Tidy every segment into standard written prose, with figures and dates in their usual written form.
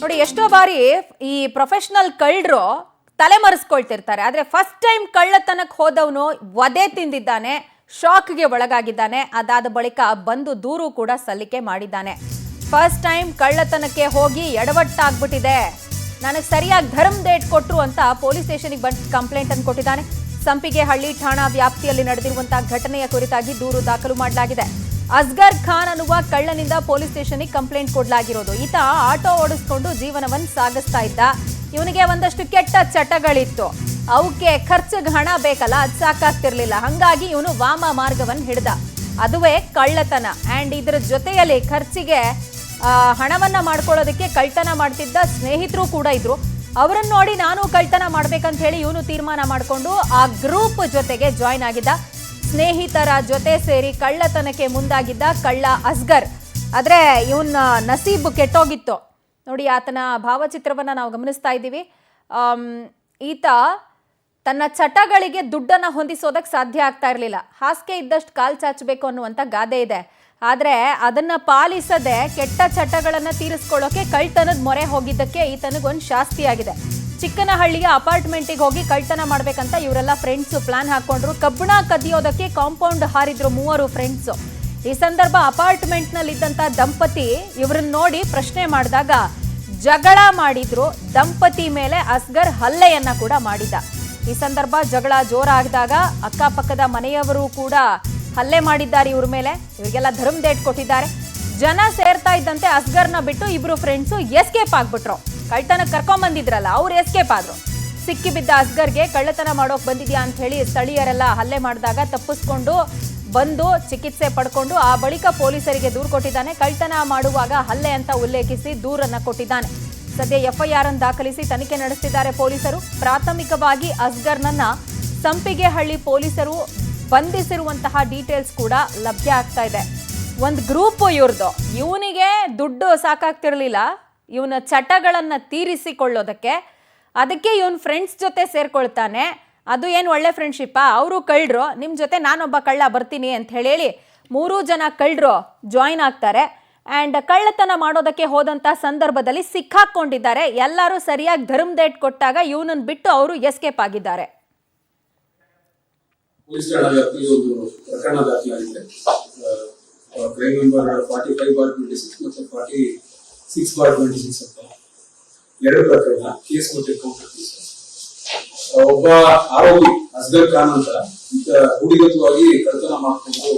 ನೋಡಿ ಎಷ್ಟೋ ಬಾರಿ ಈ ಪ್ರೊಫೆಷನಲ್ ಕಳ್ಳರು ತಲೆಮರೆಸ್ಕೊಳ್ತಿರ್ತಾರೆ. ಆದ್ರೆ ಫಸ್ಟ್ ಟೈಮ್ ಕಳ್ಳತನಕ್ಕೆ ಹೋದವನು ವಧೆ ತಿಂದಿದ್ದಾನೆ, ಶಾಕ್ಗೆ ಒಳಗಾಗಿದ್ದಾನೆ. ಅದಾದ ಬಳಿಕ ಬಂದು ದೂರು ಕೂಡ ಸಲ್ಲಿಕೆ ಮಾಡಿದ್ದಾನೆ. ಫಸ್ಟ್ ಟೈಮ್ ಕಳ್ಳತನಕ್ಕೆ ಹೋಗಿ ಎಡವಟ್ಟಾಗ್ಬಿಟ್ಟಿದೆ, ನನಗೆ ಸರಿಯಾಗಿ ಧರ್ಮ ಡೇಟ್ ಕೊಟ್ರು ಅಂತ ಪೊಲೀಸ್ ಸ್ಟೇಷನ್ಗೆ ಬಂದು ಕಂಪ್ಲೇಂಟ್ ಅನ್ನು ಕೊಟ್ಟಿದ್ದಾನೆ. ಸಂಪಿಗೆಹಳ್ಳಿ ಠಾಣಾ ವ್ಯಾಪ್ತಿಯಲ್ಲಿ ನಡೆದಿರುವಂತಹ ಘಟನೆಯ ಕುರಿತಾಗಿ ದೂರು ದಾಖಲು ಮಾಡಲಾಗಿದೆ. ಅಸ್ಗರ್ ಖಾನ್ ಅನ್ನುವ ಕಳ್ಳನಿಂದ ಪೊಲೀಸ್ ಸ್ಟೇಷನ್ಗೆ ಕಂಪ್ಲೇಂಟ್ ಕೊಡಲಾಗಿರೋದು. ಈತ ಆಟೋ ಓಡಿಸ್ಕೊಂಡು ಜೀವನವನ್ನು ಸಾಗಿಸ್ತಾ ಇದ್ದ. ಇವನಿಗೆ ಒಂದಷ್ಟು ಕೆಟ್ಟ ಚಟಗಳಿತ್ತು, ಅವಕ್ಕೆ ಖರ್ಚಿಗೆ ಹಣ ಬೇಕಲ್ಲ, ಅದು ಸಾಕಾಗ್ತಿರ್ಲಿಲ್ಲ. ಹಂಗಾಗಿ ಇವನು ವಾಮ ಮಾರ್ಗವನ್ನು ಹಿಡ್ದ, ಅದುವೇ ಕಳ್ಳತನ. ಅಂಡ್ ಇದರ ಜೊತೆಯಲ್ಲಿ ಖರ್ಚಿಗೆ ಹಣವನ್ನ ಮಾಡ್ಕೊಳ್ಳೋದಕ್ಕೆ ಕಳ್ತನ ಮಾಡ್ತಿದ್ದ ಸ್ನೇಹಿತರು ಕೂಡ ಇದ್ರು. ಅವರನ್ನು ನೋಡಿ ನಾನು ಕಳ್ತನ ಮಾಡ್ಬೇಕಂತ ಹೇಳಿ ಇವನು ತೀರ್ಮಾನ ಮಾಡಿಕೊಂಡು ಆ ಗ್ರೂಪ್ ಜೊತೆಗೆ ಜಾಯ್ನ್ ಆಗಿದ್ದ. ಸ್ನೇಹಿತರ ಜೊತೆ ಸೇರಿ ಕಳ್ಳತನಕ್ಕೆ ಮುಂದಾಗಿದ್ದ ಕಳ್ಳ ಅಸ್ಗರ್. ಆದ್ರೆ ಇವನ ನಸೀಬ್ ಕೆಟ್ಟೋಗಿತ್ತು. ನೋಡಿ, ಆತನ ಭಾವಚಿತ್ರವನ್ನ ನಾವು ಗಮನಿಸ್ತಾ ಇದ್ದೀವಿ. ಈತ ತನ್ನ ಚಟಗಳಿಗೆ ದುಡ್ಡನ್ನ ಹೊಂದಿಸೋದಕ್ಕೆ ಸಾಧ್ಯ ಆಗ್ತಾ ಇರಲಿಲ್ಲ. ಹಾಸಿಗೆ ಇದ್ದಷ್ಟು ಕಾಲ್ ಚಾಚಬೇಕು ಅನ್ನುವಂಥ ಗಾದೆ ಇದೆ. ಆದರೆ ಅದನ್ನ ಪಾಲಿಸದೆ ಕೆಟ್ಟ ಚಟಗಳನ್ನ ತೀರಿಸ್ಕೊಳ್ಳೋಕೆ ಕಳ್ತನದ ಮೊರೆ ಹೋಗಿದ್ದಕ್ಕೆ ಈತನಿಗೊಂದು ಶಾಸ್ತಿಯಾಗಿದೆ. ಚಿಕ್ಕನಹಳ್ಳಿಯ ಅಪಾರ್ಟ್ಮೆಂಟಿಗೆ ಹೋಗಿ ಕಳ್ತನ ಮಾಡ್ಬೇಕಂತ ಇವರೆಲ್ಲ ಫ್ರೆಂಡ್ಸು ಪ್ಲಾನ್ ಹಾಕೊಂಡ್ರು. ಕಬ್ಬಣ ಕದಿಯೋದಕ್ಕೆ ಕಾಂಪೌಂಡ್ ಹಾರಿದ್ರು 3 ಫ್ರೆಂಡ್ಸು. ಈ ಸಂದರ್ಭ ಅಪಾರ್ಟ್ಮೆಂಟ್ನಲ್ಲಿದ್ದಂಥ ದಂಪತಿ ಇವರನ್ನ ನೋಡಿ ಪ್ರಶ್ನೆ ಮಾಡಿದಾಗ ಜಗಳ ಮಾಡಿದ್ರು. ದಂಪತಿ ಮೇಲೆ ಅಸ್ಗರ್ ಹಲ್ಲೆಯನ್ನ ಕೂಡ ಮಾಡಿದ. ಈ ಸಂದರ್ಭ ಜಗಳ ಜೋರಾಗಿದಾಗ ಅಕ್ಕಪಕ್ಕದ ಮನೆಯವರು ಕೂಡ ಹಲ್ಲೆ ಮಾಡಿದ್ದಾರೆ ಇವ್ರ ಮೇಲೆ. ಇವರಿಗೆಲ್ಲ ಧರ್ಮ ಡೇಟ್ ಕೊಟ್ಟಿದ್ದಾರೆ. ಜನ ಸೇರ್ತಾ ಇದ್ದಂತೆ ಅಸ್ಗರ್ನ ಬಿಟ್ಟು ಇಬ್ರು ಫ್ರೆಂಡ್ಸು ಎಸ್ಕೇಪ್ ಆಗ್ಬಿಟ್ರು. ಕಳ್ತನಕ್ಕೆ ಕರ್ಕೊಂಡ್ ಬಂದಿದ್ರಲ್ಲ ಅವ್ರು ಎಸ್ಕೇಪ್ ಆದ್ರು. ಸಿಕ್ಕಿ ಬಿದ್ದ ಅಸ್ಗರ್ಗೆ ಕಳ್ಳತನ ಮಾಡೋಕ್ ಬಂದಿದ್ಯಾ ಅಂತ ಹೇಳಿ ಸ್ಥಳೀಯರೆಲ್ಲ ಹಲ್ಲೆ ಮಾಡಿದಾಗ ತಪ್ಪಿಸ್ಕೊಂಡು ಬಂದು ಚಿಕಿತ್ಸೆ ಪಡ್ಕೊಂಡು ಆ ಬಳಿಕ ಪೊಲೀಸರಿಗೆ ದೂರು ಕೊಟ್ಟಿದ್ದಾನೆ. ಕಳ್ತನ ಮಾಡುವಾಗ ಹಲ್ಲೆ ಅಂತ ಉಲ್ಲೇಖಿಸಿ ದೂರನ್ನ ಕೊಟ್ಟಿದ್ದಾನೆ. ಸದ್ಯ ಎಫ್ಐಆರ್ ಅನ್ನು ದಾಖಲಿಸಿ ತನಿಖೆ ನಡೆಸುತ್ತಿದ್ದಾರೆ ಪೊಲೀಸರು. ಪ್ರಾಥಮಿಕವಾಗಿ ಅಸ್ಗರ್ನನ್ನ ಸಂಪಿಗೆಹಳ್ಳಿ ಪೊಲೀಸರು ಬಂಧಿಸಿರುವಂತಹ ಡೀಟೇಲ್ಸ್ ಕೂಡ ಲಭ್ಯ ಆಗ್ತಾ ಇದೆ. ಒಂದು ಗ್ರೂಪ್ ಇವ್ರದ್ದು. ಇವನಿಗೆ ದುಡ್ಡು ಸಾಕಾಗ್ತಿರ್ಲಿಲ್ಲ ಇವನ ಚಟಗಳನ್ನ ತೀರಿಸಿಕೊಳ್ಳೋದಕ್ಕೆ. ಅದಕ್ಕೆ ಇವನ್ ಫ್ರೆಂಡ್ಸ್ ಜೊತೆ ಸೇರ್ಕೊಳ್ತಾನೆ. ಅದು ಏನು ಒಳ್ಳೆ ಫ್ರೆಂಡ್ಶಿಪ್ಪಾ? ಅವರು ಕಳ್ಳರು, ನಿಮ್ಮ ಜೊತೆ ನಾನೊಬ್ಬ ಕಳ್ಳ ಬರ್ತೀನಿ ಅಂತ ಹೇಳಿ 3 ಜನ ಕಳ್ಳರು ಜಾಯಿನ್ ಆಗ್ತಾರೆ. ಆ್ಯಂಡ್ ಕಳ್ಳತನ ಮಾಡೋದಕ್ಕೆ ಹೋದಂಥ ಸಂದರ್ಭದಲ್ಲಿ ಸಿಕ್ಕಾಕೊಂಡಿದ್ದಾರೆ. ಎಲ್ಲರೂ ಸರಿಯಾಗಿ ಧರ್ಮ ಡೇಟ್ ಕೊಟ್ಟಾಗ ಇವನನ್ನು ಬಿಟ್ಟು ಅವರು ಎಸ್ಕೇಪ್ ಆಗಿದ್ದಾರೆ. ಪೊಲೀಸ್ ಠಾಣಾ ವ್ಯಾಪ್ತಿಯಲ್ಲಿ ಒಂದು ಪ್ರಕರಣ ದಾಖಲಾಗಿದೆ. ಕ್ರೈಮ್ ನಂಬರ್ 45/26 ಮತ್ತು 46/26 ಅಂತ 2 ಪ್ರಕರಣ ಕೇಸ್ ಮತ್ತು ಕೌಂಟರ್ ಕೇಸ್. ಒಬ್ಬ ಆರೋಪಿ ಅಸ್ಗರ್ ಖಾನ್ ಅಂತ ಹುಡುಗತ್ವವಾಗಿ ಕಳ್ತನ ಮಾಡಿಕೊಂಡು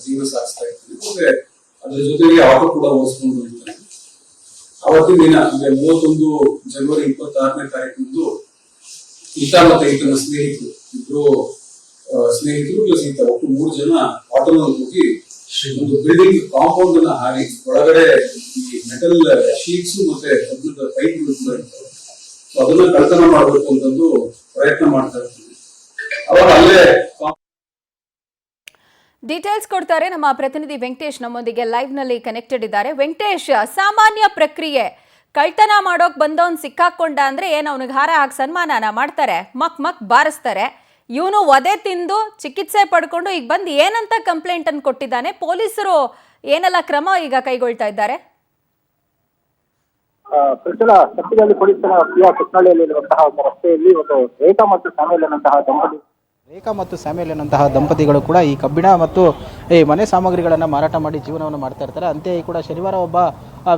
ಜೀವನ ಸಾಗಿಸ್ತಾ ಇರ್ತಾನೆ. ಮತ್ತೆ ಅದ್ರ ಜೊತೆಗೆ ಆಟೋ ಕೂಡ ಓಡಿಸ್ಕೊಂಡು ಇರ್ತಾನೆ. ಅವತ್ತಿನ ದಿನ ಅಂದ್ರೆ 31 ಜನವರಿ 26ನೇ ತಾರೀಕಿನಂದು ಈತ ಮತ್ತೆ ಈತನ ಸ್ನೇಹಿತರು ಪ್ಲಸ್ ಈತ ಒಟ್ಟು 3 ಜನ ಆಟೋನಲ್ಲಿ ಹೋಗಿ ಒಂದು ಬಿಲ್ಡಿಂಗ್ ಕಾಂಪೌಂಡ್ ಅನ್ನ ಹಾರಿ ಒಳಗಡೆ ಈ ಮೆಟಲ್ ಶೀಟ್ಸ್ ಮತ್ತೆ ಕಬ್ಬಿಣದ ಪೈಪ್ಗಳು ಕೂಡ ಇರ್ತವೆ. ಅದನ್ನ ಕಳ್ತನ ಮಾಡಬೇಕು ಅಂತಂದು ಪ್ರಯತ್ನ ಮಾಡ್ತಾ ಇರ್ತೀವಿ. ಅವಾಗ ಅಲ್ಲೇ ಡೀಟೇಲ್ಸ್ ಕೊಡ್ತಾರೆ ನಮ್ಮ ಪ್ರತಿನಿಧಿ ವೆಂಕಟೇಶ್. ನಮ್ಮೊಂದಿಗೆ ಲೈವ್ ನಲ್ಲಿ ಕನೆಕ್ಟೆಡ್ ಇದ್ದಾರೆ. ವೆಂಕಟೇಶ್, ಸಾಮಾನ್ಯ ಪ್ರಕ್ರಿಯೆ ಕಳ್ತನ ಮಾಡೋಕ್ ಬಂದವನ್ ಸಿಕ್ಕಾಕೊಂಡ ಅಂದ್ರೆ ಏನು ಅವನಿಗೆ ಹಾರ ಹಾಕಿ ಸನ್ಮಾನನ ಮಾಡ್ತಾರೆ, ಮಕ್ ಬಾರಿಸ್ತಾರೆ. ಇವನು ವಧೆ ತಿಂದು ಚಿಕಿತ್ಸೆ ಪಡ್ಕೊಂಡು ಈಗ ಬಂದು ಏನಂತ ಕಂಪ್ಲೇಂಟ್ ಅನ್ನು ಕೊಟ್ಟಿದ್ದಾನೆ. ಪೊಲೀಸರು ಏನೆಲ್ಲ ಕ್ರಮ ಈಗ ಕೈಗೊಳ್ತಾ ಇದ್ದಾರೆ? ಸತ್ಯದಲ್ಲಿ ಪೊಲೀಸ್ ಠಾಣಾ ಕೃಷ್ಣಹಳ್ಳಿಯಲ್ಲಿರುವಂತಹ ಒಂದು ರಸ್ತೆಯಲ್ಲಿ ಒಂದು ರೇಖಾ ಮತ್ತು ಸ್ಯಾಮ್ಯುಯಲ್ ಎನ್ನುವಂತಹ ದಂಪತಿಗಳು ಕೂಡ ಈ ಕಬ್ಬಿಣ ಮತ್ತು ಈ ಮನೆ ಸಾಮಗ್ರಿಗಳನ್ನು ಮಾರಾಟ ಮಾಡಿ ಜೀವನವನ್ನು ಮಾಡ್ತಾ ಇರ್ತಾರೆ. ಅಂತೆಯೇ ಕೂಡ ಶನಿವಾರ ಒಬ್ಬ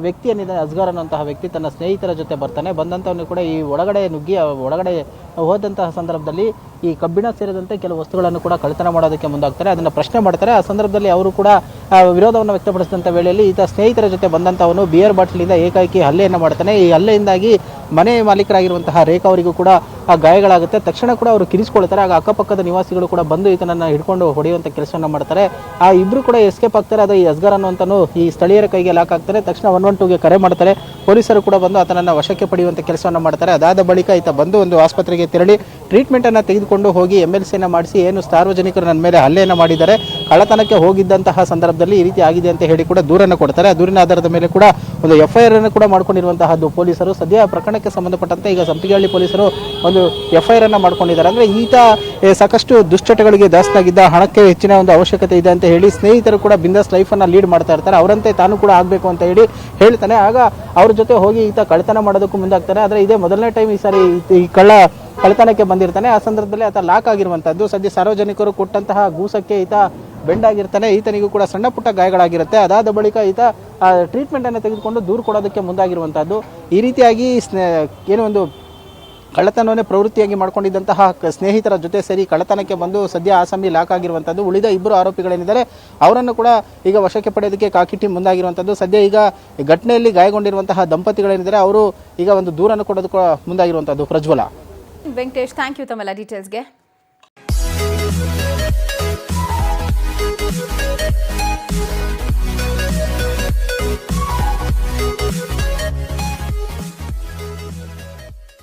ವ್ಯಕ್ತಿ ಏನಿದ್ದಾನೆ ಅಸ್ಗರ್ ಅನ್ನುವಂತಹ ವ್ಯಕ್ತಿ ತನ್ನ ಸ್ನೇಹಿತರ ಜೊತೆ ಬರ್ತಾನೆ. ಬಂದಂಥವನು ಕೂಡ ಈ ಒಳಗಡೆ ನುಗ್ಗಿ ಒಳಗಡೆ ಹೋದಂತಹ ಸಂದರ್ಭದಲ್ಲಿ ಈ ಕಬ್ಬಿಣ ಸೇರಿದಂತೆ ಕೆಲವು ವಸ್ತುಗಳನ್ನು ಕೂಡ ಕಳ್ತನ ಮಾಡೋದಕ್ಕೆ ಮುಂದಾಗ್ತಾರೆ. ಅದನ್ನು ಪ್ರಶ್ನೆ ಮಾಡ್ತಾರೆ. ಆ ಸಂದರ್ಭದಲ್ಲಿ ಅವರು ಕೂಡ ವಿರೋಧವನ್ನು ವ್ಯಕ್ತಪಡಿಸಿದಂಥ ವೇಳೆಯಲ್ಲಿ ಈತ ಸ್ನೇಹಿತರ ಜೊತೆ ಬಂದಂಥವನು ಬಿಯರ್ ಬಾಟ್ಲಿಂದ ಏಕಾಏಕಿ ಹಲ್ಲೆಯನ್ನು ಮಾಡ್ತಾನೆ. ಈ ಹಲ್ಲೆಯಿಂದಾಗಿ ಮನೆ ಮಾಲೀಕರಾಗಿರುವಂತಹ ರೇಖಾ ಅವರಿಗೂ ಕೂಡ ಗಾಯಗಳಾಗುತ್ತೆ. ತಕ್ಷಣ ಕೂಡ ಅವರು ಕಿರಿಸಿಕೊಳ್ತಾರೆ. ಆಗ ಅಕ್ಕಪಕ್ಕದ ನಿವಾಸಿಗಳು ಕೂಡ ಬಂದು ಈತನನ್ನು ಹಿಡ್ಕೊಂಡು ಹೊಡೆಯುವಂಥ ಕೆಲಸವನ್ನು ಮಾಡ್ತಾರೆ. ಆ ಇಬ್ಬರು ಕೂಡ ಎಸ್ಕೇಪ್ ಆಗ್ತಾರೆ. ಅದು ಈ ಅಸ್ಗರ್ ಅನ್ನುವಂಥನು ಈ ಸ್ಥಳೀಯರ ಕೈಗೆ ಲಾಕ್ ಆಗ್ತಾರೆ. ತಕ್ಷಣ 112ಗೆ ಕರೆ ಮಾಡ್ತಾರೆ. ಪೊಲೀಸರು ಕೂಡ ಬಂದು ಆತನನ್ನು ವಶಕ್ಕೆ ಪಡೆಯುವಂಥ ಕೆಲಸವನ್ನು ಮಾಡ್ತಾರೆ. ಅದಾದ ಬಳಿಕ ಈತ ಬಂದು ಒಂದು ಆಸ್ಪತ್ರೆಗೆ ತೆರಳಿ ಟ್ರೀಟ್ಮೆಂಟನ್ನು ತೆಗೆದುಕೊಂಡು ಹೋಗಿ MLC ಮಾಡಿಸಿ ಏನು ಸಾರ್ವಜನಿಕರು ನನ್ನ ಮೇಲೆ ಹಲ್ಲೆಯನ್ನು ಮಾಡಿದ್ದಾರೆ, ಕಳ್ಳತನಕ್ಕೆ ಹೋಗಿದ್ದಂತಹ ಸಂದರ್ಭದಲ್ಲಿ ಈ ರೀತಿ ಆಗಿದೆ ಅಂತ ಹೇಳಿ ಕೂಡ ದೂರನ್ನು ಕೊಡ್ತಾರೆ. ಆ ದೂರಿನ ಆಧಾರದ ಮೇಲೆ ಕೂಡ ಒಂದು FIR ಅನ್ನು ಕೂಡ ಮಾಡ್ಕೊಂಡಿರುವಂತಹದ್ದು ಪೊಲೀಸರು. ಸದ್ಯ ಪ್ರಕರಣಕ್ಕೆ ಸಂಬಂಧಪಟ್ಟಂತೆ ಈಗ ಸಂಪಿಗೆಹಳ್ಳಿ ಪೊಲೀಸರು ಒಂದು FIR ಅನ್ನು ಮಾಡ್ಕೊಂಡಿದ್ದಾರೆ. ಅಂದರೆ ಈತ ಸಾಕಷ್ಟು ದುಶ್ಚಟಗಳಿಗೆ ದಾಸ್ತಾಗಿದ್ದ, ಹಣಕ್ಕೆ ಹೆಚ್ಚಿನ ಒಂದು ಅವಶ್ಯಕತೆ ಇದೆ ಅಂತ ಹೇಳಿ ಸ್ನೇಹಿತರು ಕೂಡ ಬಿಂದಾಸ್ ಲೈಫನ್ನು ಲೀಡ್ ಮಾಡ್ತಾ ಇರ್ತಾರೆ. ಅವರಂತೆ ತಾನು ಕೂಡ ಆಗಬೇಕು ಅಂತ ಹೇಳಿ ಹೇಳ್ತಾನೆ. ಆಗ ಅವ್ರ ಜೊತೆ ಹೋಗಿ ಈತ ಕಳ್ಳತನ ಮಾಡೋದಕ್ಕೂ ಮುಂದಾಗ್ತಾರೆ. ಆದರೆ ಇದೇ ಮೊದಲನೇ ಟೈಮ್ ಈ ಸಾರಿ ಈ ಕಳ್ಳತನಕ್ಕೆ ಬಂದಿರ್ತಾನೆ. ಆ ಸಂದರ್ಭದಲ್ಲಿ ಆತ ಲಾಕ್ ಆಗಿರುವಂಥದ್ದು. ಸದ್ಯ ಸಾರ್ವಜನಿಕರು ಕೊಟ್ಟಂತಹ ಗೂಸಕ್ಕೆ ಈತ ಬೆಂಡಾಗಿರ್ತಾನೆ. ಈತನಿಗೂ ಕೂಡ ಸಣ್ಣ ಪುಟ್ಟ ಗಾಯಗಳಾಗಿರುತ್ತೆ. ಅದಾದ ಬಳಿಕ ಈತ ಟ್ರೀಟ್ಮೆಂಟನ್ನು ತೆಗೆದುಕೊಂಡು ದೂರು ಕೊಡೋದಕ್ಕೆ ಮುಂದಾಗಿರುವಂಥದ್ದು. ಈ ರೀತಿಯಾಗಿ ಏನೋ ಒಂದು ಕಳ್ಳತನವನ್ನೇ ಪ್ರವೃತ್ತಿಯಾಗಿ ಮಾಡ್ಕೊಂಡಿದ್ದಂತಹ ಸ್ನೇಹಿತರ ಜೊತೆ ಸೇರಿ ಕಳ್ಳತನಕ್ಕೆ ಬಂದು ಸದ್ಯ ಆಸಾಮಿ ಲಾಕ್ ಆಗಿರುವಂಥದ್ದು. ಉಳಿದ 2 ಆರೋಪಿಗಳೇನಿದ್ದಾರೆ ಅವರನ್ನು ಕೂಡ ಈಗ ವಶಕ್ಕೆ ಪಡೆಯೋದಕ್ಕೆ ಕಾಕಿ ಟೀಮ್ ಮುಂದಾಗಿರುವಂಥದ್ದು. ಸದ್ಯ ಈಗ ಘಟನೆಯಲ್ಲಿ ಗಾಯಗೊಂಡಿರುವಂತಹ ದಂಪತಿಗಳೇನಿದ್ದಾರೆ ಅವರು ಈಗ ಒಂದು ದೂರನ್ನು ಕೊಡೋದಕ್ಕೆ ಮುಂದಾಗಿರುವಂಥದ್ದು. ಪ್ರಜ್ವಲ. ವೆಂಕಟೇಶ್, ಥ್ಯಾಂಕ್ ಯು ತಮ್ಮೆಲ್ಲ ಡೀಟೇಲ್ಸ್ಗೆ.